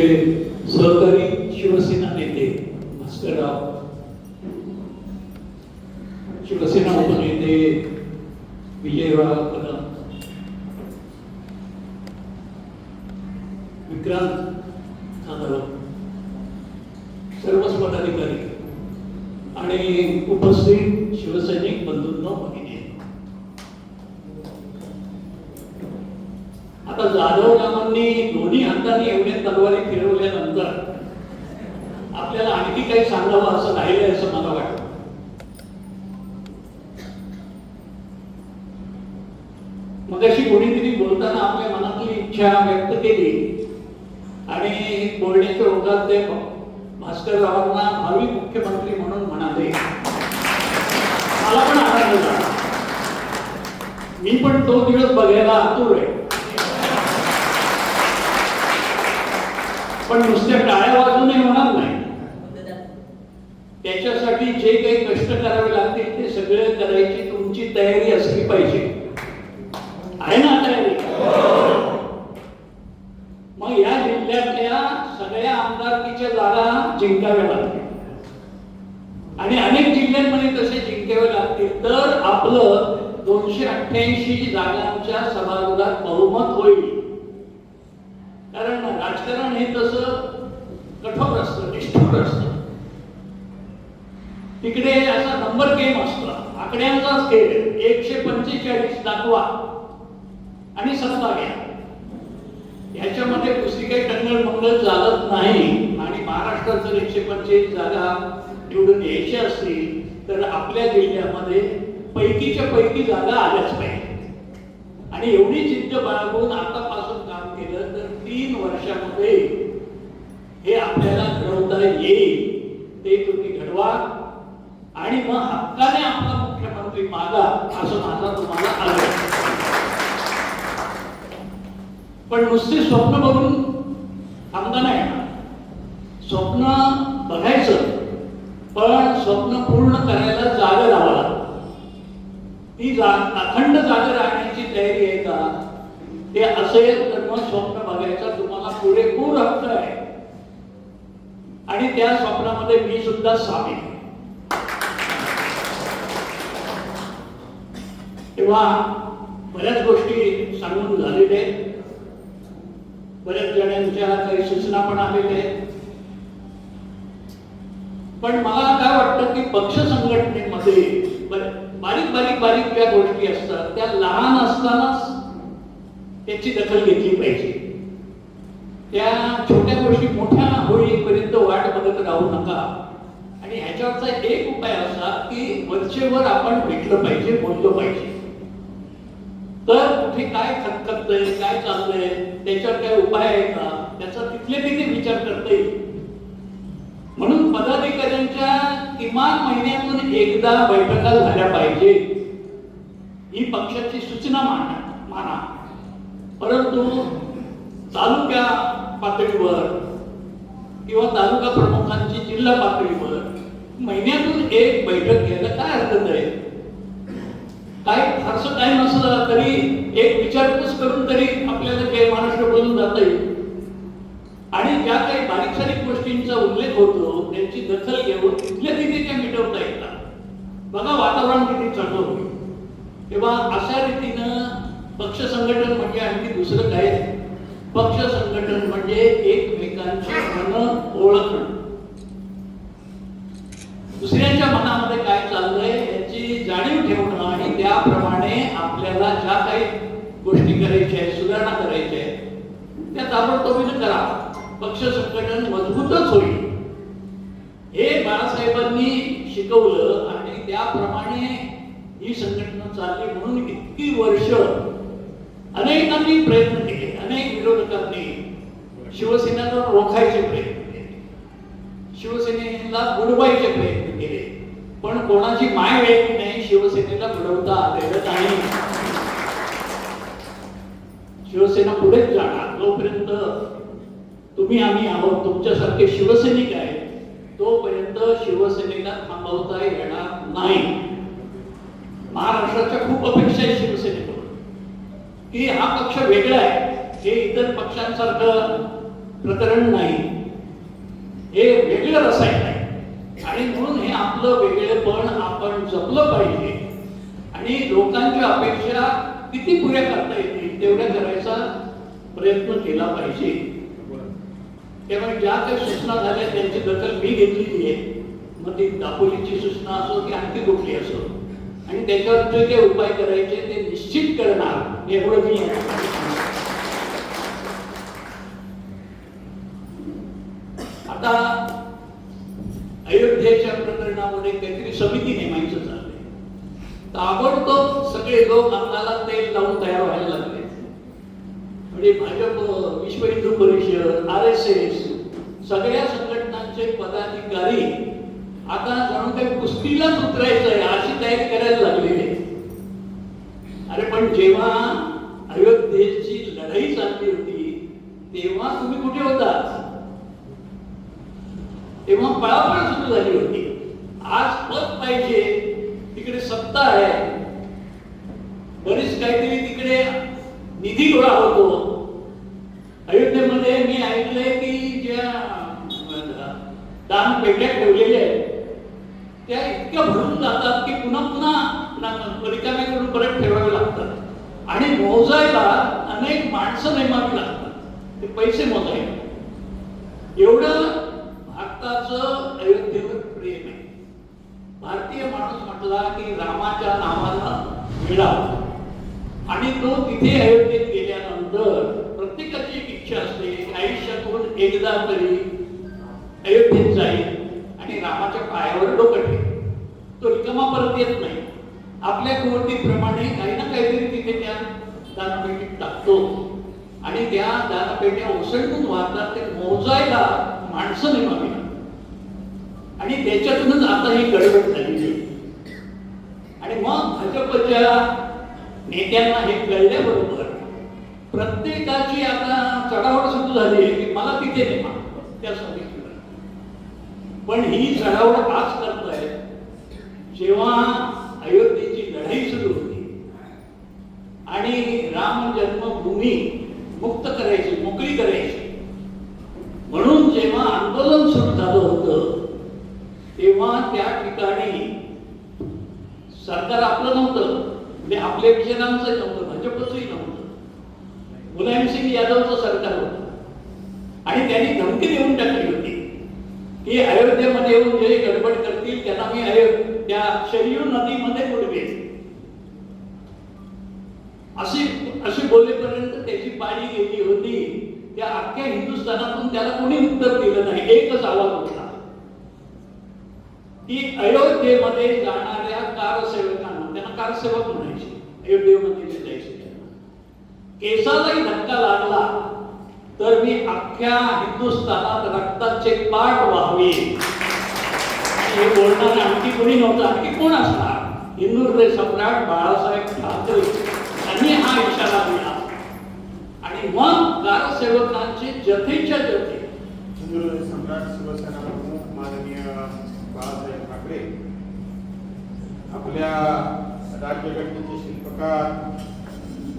सहकारी शिवसेना नेते भास्करराव, शिवसेना उपनेते विजयराव कदम, विक्रांत जाधव, सर्वच पदाधिकारी आणि उपस्थित शिवसैनिक बंधूंनो भगिनी, आता जाधव नामांनी दोन्ही हातांनी एवढ्या तलवारी फिरवल्यानंतर आपल्याला आणखी काही सांगावं असं राहिलंय असं मला वाटतं. मगाशी कोणीतरी बोलताना आपल्या मनातली इच्छा व्यक्त केली आणि बोलण्याच्या ओघात ते भास्कररावांना भावी मुख्यमंत्री म्हणून म्हणाले. मला पण आनंद झाला. मी पण तो दिवस बघायला आतुर आहे. पण नुसत्या टाळ्या वाजूनही होणार नाही. त्याच्यासाठी जे काही कष्ट करावे लागतील ते सगळे करायची तुमची तयारी असली पाहिजे. आहे ना तयारी? मग या जिल्ह्यातल्या सगळ्या आमदारकीच्या जागा जिंकाव्या लागतील आणि अनेक जिल्ह्यांमध्ये तसे जिंकावे लागतील तर आपलं 288 जागांच्या सभागृहात बहुमत होईल. कारण राजकारण हे तसं कठोर असतं, निष्ठुर असतं. तिकडे असा नंबर गेम असतो, आकड्यांचाच खेळ. 145 दाखवा आणि सत्ता घ्या. याच्यामध्ये दुसरी काही टंगळ मंगळ चालत नाही. आणि महाराष्ट्रात जर 145 जागा निवडून यायची असतील तर आपल्या जिल्ह्यामध्ये पैकीच्या पैकी जागा आल्याच पाहिजे. आणि एवढी जिद्द बाळगून आतापासून काम केलं तर 3 वर्षामध्ये हे आपल्याला घडवता येईल. ते तुम्ही घडवा आणि मग हक्काने आपला मुख्यमंत्री मागा असं माझा तुम्हाला आग्रह. पण नुसते स्वप्न बघून थांबता नाही. स्वप्न बघायचं पण स्वप्न पूर्ण करायला जागा लावा लागतं. ती अखंड जागा राहण्याची तयारी आहे का? ते असेल तर मग स्वप्न बघायचा तुम्हाला पुरेपूर हक्क आहे. आणि त्या स्वप्नामध्ये मी सुद्धा सामील. तेव्हा बऱ्याच गोष्टी सांगून झालेल्या आहेत. बऱ्याच जणांच्या काही सूचना पण आलेल्या आहेत. पण मला काय वाटतं की पक्ष संघटनेमध्ये बारीक बारीक बारीक ज्या गोष्टी असतात त्या लहान असतानाच त्याची दखल घेतली पाहिजे. त्या छोट्या गोष्टी मोठ्या होईपर्यंत वाट बघत राहू नका. आणि ह्याच्यावरचा एक उपाय असा की वरचेवर आपण भेटलं पाहिजे, बोललं पाहिजे. तर कुठे काय खतखतलंय, काय चाललंय, त्याच्यावर काय उपाय आहे का, त्याचा तिथले तिथे विचार करता येईल. म्हणून पदाधिकाऱ्यांच्या किमान महिन्यातून एकदा बैठका झाल्या पाहिजे ही पक्षाची सूचना माना. परंतु तालुका पातळीवर किंवा तालुका प्रमुखांची जिल्हा पातळीवर महिन्यातून एक बैठक घ्यायला काय हरकत आहे? काय फारसं काय नसलं तरी एक विचारपूस करून तरी आपल्याला काही महाराष्ट्र बोलून जाता येईल. आणि ज्या काही बारीक सारीक गोष्टींचा उल्लेख होतो त्यांची दखल घेऊन तिथल्या तिथे त्या मिटवता येतात. बघा वातावरण किती चांगलं होईल. तेव्हा अशा रीतीनं पक्ष संघटन म्हणजे आणखी दुसरं काय? पक्ष संघटन म्हणजे एकमेकांची मनं ओळखणं, दुसऱ्यांच्या मनामध्ये काय चाललंय याची जाणीव ठेवणं आणि त्याप्रमाणे आपल्याला ज्या काही गोष्टी करायच्या आहेत, सुधारणा करायच्या आहेत त्या ताबडतोबीने करा. पक्ष संघटन मजबूतच होईल. हे बाळासाहेबांनी शिकवलं आणि त्याप्रमाणे ही संघटना चालली. म्हणून इतकी वर्ष अनेकांनी प्रयत्न केले. अनेक विरोधकांनी शिवसेनेला रोखायचे प्रयत्न केले, शिवसेनेला बुडवायचे प्रयत्न केले. पण कोणाची माय वेळी नाही, शिवसेनेला बुडवता आलेलं नाही. शिवसेना पुढेच जाणार. जोपर्यंत तुम्ही आम्ही आहोत, तुमच्यासारखे शिवसैनिक आहेत, तोपर्यंत शिवसेनेला थांबवता येणार नाही. महाराष्ट्राच्या खूप अपेक्षा आहे शिवसेनेकडून की हा पक्ष वेगळा आहे. हे इतर पक्षांसारखं प्रकरण नाही, हे वेगळं रसायन आहे. आणि म्हणून हे आपलं वेगळेपण आपण जपलं पाहिजे आणि लोकांच्या अपेक्षा किती पुऱ्या करता येतील तेवढ्या करायचा प्रयत्न केला पाहिजे. त्यामुळे ज्या काही सूचना झाल्या त्यांची दखल मी घेतलेली आहे, मग ती दापोलीची सूचना असो की आणखी कुठली असो, आणि त्याच्यावर जे काही उपाय करायचे ते निश्चित करणार एवढं मी. आता अयोध्येच्या प्रकरणामध्ये काहीतरी समिती नेमायचं चाललंय. ताबडतोब सगळे लोक अंगाला तेल लावून तयार व्हायला लागले. म्हणजे भाजप, विश्व हिंदू परिषद, RSS सगळ्या संघटनांचे पदाधिकारी आता जणू काही कुस्तीलाच उतरायचं आहे अशी तयारी करायला लागलेली आहे. अरे पण जेव्हा अयोध्येची लढाई चालली होती तेव्हा तुम्ही कुठे होता? तेव्हा पळापळ सुरू झाली होती. आज पद पाहिजे, तिकडे सत्ता आहे, बरीच काहीतरी तिकडे निधी गोळा होतो. अयोध्येमध्ये मी ऐकलंय की ज्या दान पेट्या ठेवलेल्या आहेत त्या इतक्या भरून जातात की पुन्हा पुन्हा रिकाम्या करून परत ठेवावे लागतात आणि मोजायला अनेक माणसं नेमावी लागतात, ते पैसे मोजायला. एवढं भारताचं अयोध्येवर प्रेम आहे. भारतीय माणूस म्हटला की रामाच्या नावानं मिळावा, आणि तो तिथे अयोध्येत गेल्यानंतर प्रत्येकाची एक इच्छा असते की आयुष्यातून एकदा तरी अयोध्येत जाईल आणि रामाच्या पायावर डोकं ठेवेल. तो रिकामा परत येत नाही. आपल्या कुवतीप्रमाणे काही ना काहीतरी तिथे त्या दानपेटीत टाकतो आणि त्या दानपेट्या ओसंडून वाहतात. ते मोजायला माणसं नेमावी आणि त्याच्यातूनच आता ही गडबड झाली. आणि मग भाजपच्या नेत्यांना हे कळल्याबरोबर प्रत्येकाची आता चढावड सुरू झाली आहे की मला तिथे नेमा त्या समितीवर. पण ही चढावड आज करताय जेव्हा अयोध्येची लढाई सुरू होती आणि राम जन्मभूमी मुक्त करायची, मोकळी करायची म्हणून जेव्हा आंदोलन सुरू झालं होतं तेव्हा त्या ठिकाणी सरकार आपलं नव्हतं, म्हणजे आपल्या विचारांचं नव्हतं, भाजपचंही नव्हतं, मुलायमसिंग यादवचं सरकार होतं. आणि त्यांनी धमकी देऊन टाकली होती की अयोध्येमध्ये येऊन जे गडबड करतील त्यांना मी त्या शरयू नदीमध्ये बुडवेल. अशी बोलेपर्यंत त्याची पाळी गेली होती. त्या अख्ख्या हिंदुस्थानातून त्याला कोणी उत्तर दिलं नाही. एकच आवाज होता की अयोध्येमध्ये जाणाऱ्या कारसेवकांना, त्यांना कारसेवक म्हणायचे, अयोध्येमध्ये जायचे, केसालाही धक्का लागला तर मी अख्ख्या हिंदुस्थानात रक्ताचे पाठ व्हावे. हे बोलणारे आणखी कोणी नव्हतं. आणखी कोण असणार? हिंदुहृदय सम्राट बाळासाहेब ठाकरे यांनी हा इशारा दिला. आणि मग कारसेवकांचे जथेच्या जथे हिंदुहृदय सम्राट शिवसेना प्रमुख माननीय बाळासाहेब ठाकरे आपल्या राज्यघटनेचे शिल्पकार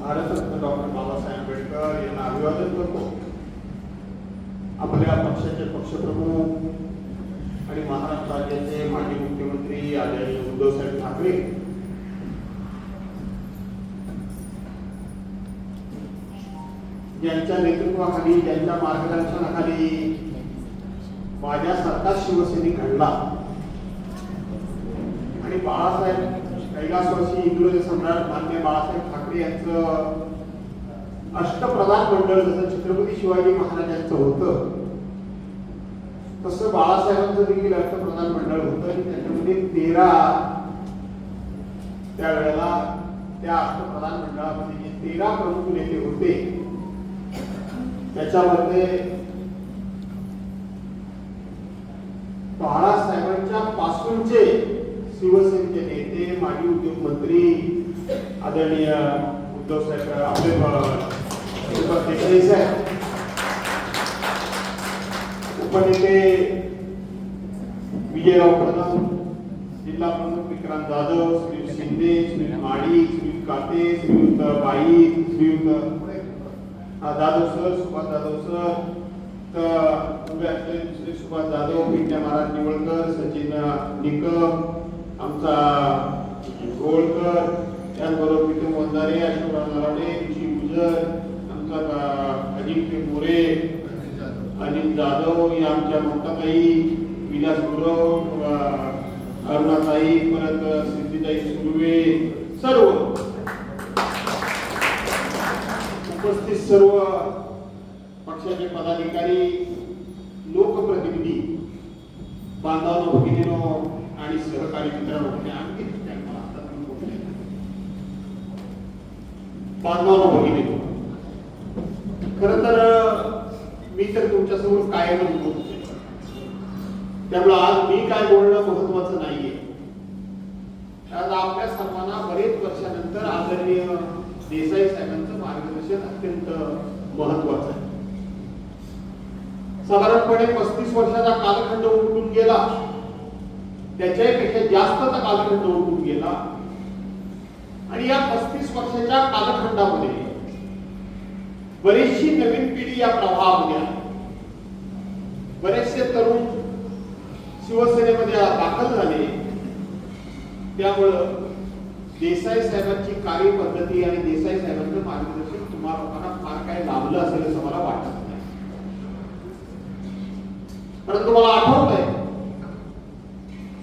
भारतरत्न डॉक्टर बाबासाहेब आंबेडकर यांना अभिवादन करतो. आपल्या पक्षाचे पक्षप्रमुख आणि महाराष्ट्र राज्याचे माजी मुख्यमंत्री आदरणीय उद्धवसाहेब ठाकरे ज्यांच्या नेतृत्वाखाली, ज्यांच्या मार्गदर्शनाखाली माझ्यासारखा शिवसैनिक घडला आणि बाळासाहेब कैलासवासी हिंदुहृदय सम्राट मान्य बाळासाहेब ठाकरे यांचं अष्टप्रधान मंडळ जसं छत्रपती शिवाजी महाराजांचं होतं तसं बाळासाहेबांचं देखील अष्टप्रधान मंडळ होतं आणि त्याच्यामध्ये 13 त्यावेळेला त्या अष्टप्रधान मंडळामध्ये जे 13 प्रमुख नेते होते त्याच्यामध्ये बाळासाहेबांच्या पासूनचे शिवसेनेचे नेते, माजी उद्योगमंत्री आदरणीय उद्धवसाहेब, आपले देसाई साहेब, उपनेते विजयराव कदम, जिल्हा प्रमुख विक्रांत जाधव, श्री शिंदे, श्री माडी, श्री काते, श्रीयुत बाई, श्रीयुत जाधव सर, सुभाष जाधव सर, तर उभ्यातले दुसरे सुभाष जाधव, विद्या महाराज निवळकर, सचिन निकम, आमचा गोळकर, त्याचबरोबर प्रीतम वंजारे, अशोकराव नरावडे, ऋषी गुजर, आमचा अजित मोरे, अजित जाधव, या आमच्या ममताताई, विलास गुरव, अरुणाताई, परत सिद्धिताई सुर्वे, सर्व उपस्थित सर्व पक्षाचे पदाधिकारी, लोकप्रतिनिधी, बांधवांनो, भगिनींनो आणि सहकारी मित्रांनो, बांधवांनो, भगिनींनो, खरं तर मी तर तुमच्यासमोर कायमच बोलतोय, त्यामुळे आज मी काय बोलणं महत्वाचं नाहीये. आज आपल्या सर्वांना बरेच वर्षानंतर आदरणीय देसाई साहेबांचं मार्गदर्शन अत्यंत महत्वाचं आहे. साधारणपणे 35 वर्षाचा कालखंड उलटून गेला, त्याच्यापेक्षा जास्तचा कालखंड उलटून गेला आणि या 35 वर्षाच्या कालखंडामध्ये बरीचशी नवीन पिढी या प्रवाहामध्ये आली. बरेचसे तरुण शिवसेनेमध्ये दाखल झाले. त्यामुळं देसाई साहेबांची कार्यपद्धती आणि देसाई साहेबांचं मार्गदर्शन तुम्हाला लोकांना फार काय लाभलं असेल असं मला वाटत नाही. परंतु मला आठवत आहे,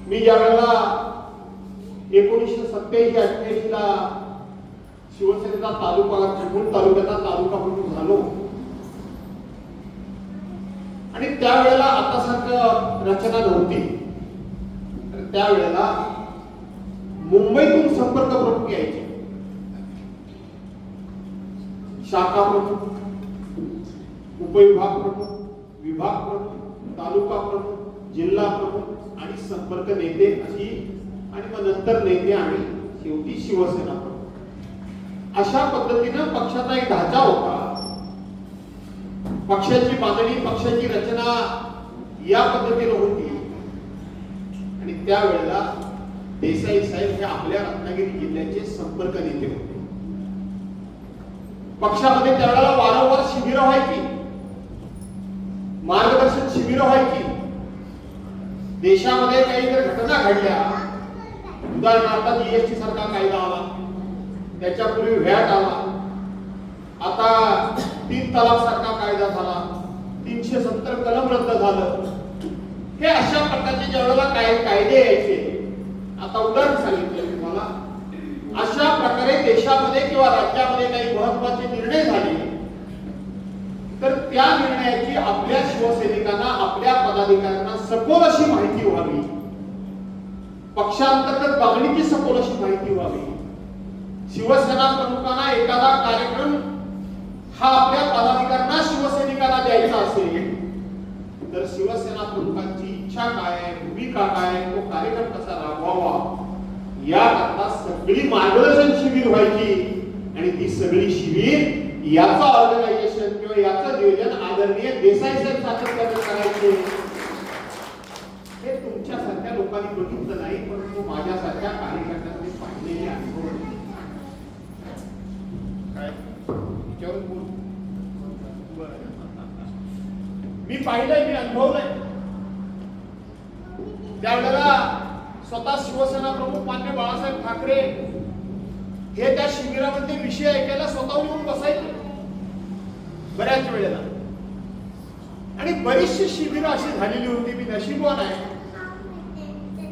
मी ज्या वेळेला 1987-88 ला शिवसेनेचा तालुका, चिपळूण तालुक्याचा तालुका प्रमुख झालो आणि त्यावेळेला आता सारखं रचना नव्हती. त्यावेळेला मुंबईतून संपर्क प्रमुख यायचे, शाखा प्रमुख, उपविभाग प्रमुख, विभाग प्रमुख, तालुका प्रमुख, जिल्हा प्रमुख आणि संपर्क नेते अशी, आणि मग नंतर नेते आणि शेवटी शिवसेना प्रमुख. अशा पद्धतीनं पक्षाचा एक ढाचा होता. पक्षाची बांधणी, पक्षाची रचना या पद्धतीनं होती आणि त्यावेळेला देसाई साहेब हे आपल्या रत्नागिरी जिल्ह्याचे संपर्क नेते होते. पक्षामध्ये त्यावेळेला वारंवार शिबिरं व्हायची, मार्गदर्शन शिबिरं व्हायची. देशामध्ये काही जर घटना घडल्या, उदाहरणार्थ जीएसटी सारखा कायदा आला, त्याच्यापूर्वी व्हॅट आला, आता 3 तलाक सारखा कायदा झाला, 370 कलम रद्द झालं, हे अशा प्रकारचे ज्यावेळेला कायदे यायचे. आता उदाहरण सांगितलं तुम्हाला, अशा प्रकारे देशामध्ये किंवा राज्यामध्ये काही महत्वाचे निर्णय झाले तर त्या निर्णयाची आपल्या शिवसैनिकांना, आपल्या पदाधिकाऱ्यांना सखोल अशी माहिती व्हावी, पक्षांतर्गत मागणीची सखोल अशी माहिती व्हावी. शिवसेना प्रमुखांना एखादा कार्यक्रम हा आपल्या पदाधिकाऱ्यांना, शिवसैनिकांना द्यायचा असेल तर शिवसेना प्रमुखांची इच्छा काय, भूमिका काय, तो कार्यक्रम कसा राबवावा याकरता सगळी मार्गदर्शन शिबिर व्हायची आणि ती सगळी शिबिर याचं ऑर्गनायझेशन किंवा याचं नियोजन आदरणीय देसाई साहेब सातत्याने करायचे. हे तुमच्यासारख्या लोकांनी बघितलं नाही, परंतु माझ्यासारख्या कार्यकर्त्यांनी पाहिलेले अनुभव काय मी पाहिलंय, मी अनुभवलंय. त्यावेळेला स्वतः शिवसेना प्रमुख मान्य बाळासाहेब ठाकरे हे त्या शिबिरामध्ये विषय ऐकायला स्वतःहून येऊन बसायचे बऱ्याच वेळेला. आणि बरीचशी शिबिरं अशी झालेली होती. मी नशीबवान आहे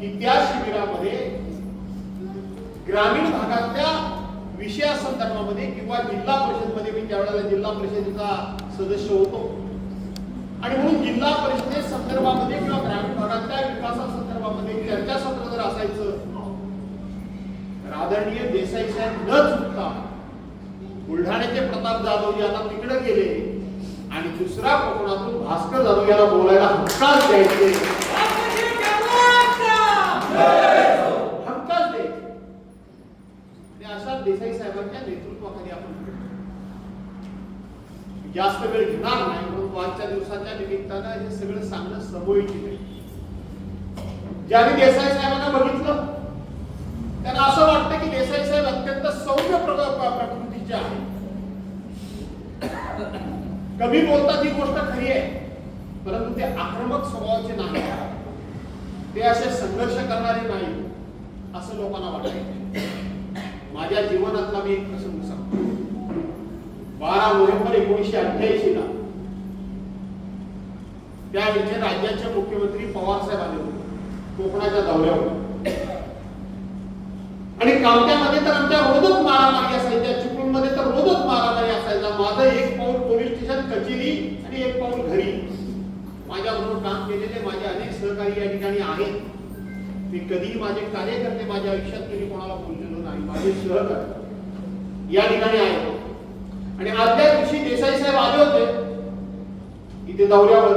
की त्या शिबिरामध्ये ग्रामीण भागातल्या विषयासंदर्भामध्ये किंवा जिल्हा परिषदमध्ये, मी त्यावेळेला जिल्हा परिषदेचा सदस्य होतो आणि म्हणून जिल्हा परिषदे संदर्भामध्ये किंवा ग्रामीण भागातल्या विकासासंदर्भामध्ये चर्चासत्र जर असायचं तर आदरणीय देसाई साहेब न चुकता बुलढाण्याचे प्रताप जाधव आता तिकडे गेले आणि दुसरा कोकणातून भास्कर जाधव याला बोलायला हमखास द्यायचे, हमखास द्यायचे. अशा देसाई साहेबांच्या नेतृत्वाखाली आपण जास्त वेळ घेणार नाही, म्हणून आजच्या दिवसाच्या निमित्तानं हे सगळं सांगणं समोयित आहे. ज्याने देसाई साहेबांना बघितलं त्यांना असं वाटतं की देसाई साहेब अत्यंत सौम्य प्रकृतीचे आहे. कमी बोलतात ही गोष्ट खरी आहे, परंतु ते आक्रमक स्वभावाचे नाही, ते असे संघर्ष करणारे नाही असं लोकांना वाटायचं. माझ्या जीवनातला मी एक प्रसंग सांगतो. 12 नोव्हेंबर 1988 ला त्यावेळचे राज्याचे मुख्यमंत्री पवार साहेब आले होते कोकणाच्या दौऱ्यावर. आणि कावट्यामध्ये तर आमच्या रोजच मारामारी असायच्या, चिपळूणमध्ये तर रोजच मारामारी असायचा. माझं एक पाऊल पोलीस स्टेशन कचेरी आणि एक पाऊल घरी. माझ्याबरोबर काम केलेले माझे अनेक सहकारी या ठिकाणी आहेत. मी कधीही माझे कार्यकर्ते माझ्या आयुष्यात कधी कोणाला बोललेलो नाही. माझे सहकारी या ठिकाणी आहेत. आणि आदल्या दिवशी देसाई साहेब आले होते इथे दौऱ्यावर.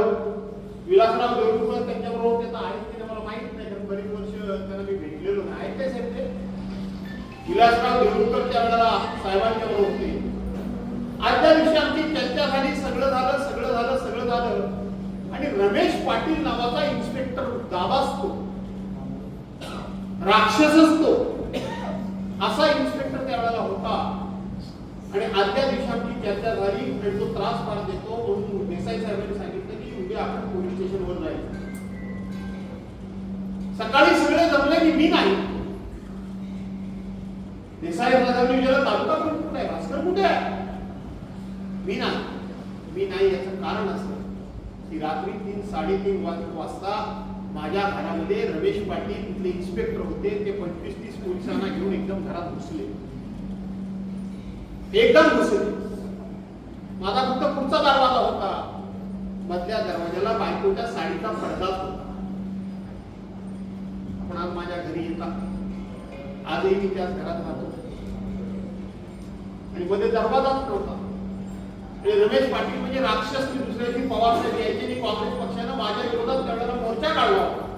विलासराव देवरुखकर त्यांच्याबरोबर त्याचा आहेत की मला माहित नाही, कारण बरीच वर्ष त्यांना मी भेटलेलो नाही. आहेत काय साहेब ते? विलासराव देवरुखकर त्यावेळेला साहेबांच्या बरोबर होते. आजच्या दिवशी आमची चर्चा झाली. सगळं झालं. आणि रमेश पाटील नावाचा इन्स्पेक्टर दाबासतो, राक्षसच तो, असा इन्स्पेक्टर त्यावेळेला होता. आणि आजच्या दिवशी आमची चर्चा झाली आणि तो त्रास फार देतो म्हणून देसाई साहेबांनी सांगितलं की उद्या आपण पोलीस स्टेशनवर जायचं. सकाळी सगळे जमले की मी नाही. देसाई साहेबांनी विचारलं तालुका पोलीस कुठे आहे, भास्कर कुठे आहे? मी नाही याचं कारण असं की रात्री 3-3:30 वाजता माझ्या घरामध्ये रमेश पाटील तिथले इन्स्पेक्टर होते. ते 25-30 पोलिसांना घेऊन एकदम घरात घुसले. माझा फक्त पुढचा दरवाजा होता. मधल्या दरवाजाला बायकोच्या साडीचा पडदाच होता. आपण आज माझ्या घरी येतात, आजही मी त्याच घरात राहतो आणि मध्ये दरवाजाच नव्हता. आणि रमेश पाटील म्हणजे राक्षस. दुसऱ्या दिवशी पवार साहेब यायचे आणि काँग्रेस पक्षानं माझ्या विरोधात त्यावेळेला मोर्चा काढला होता.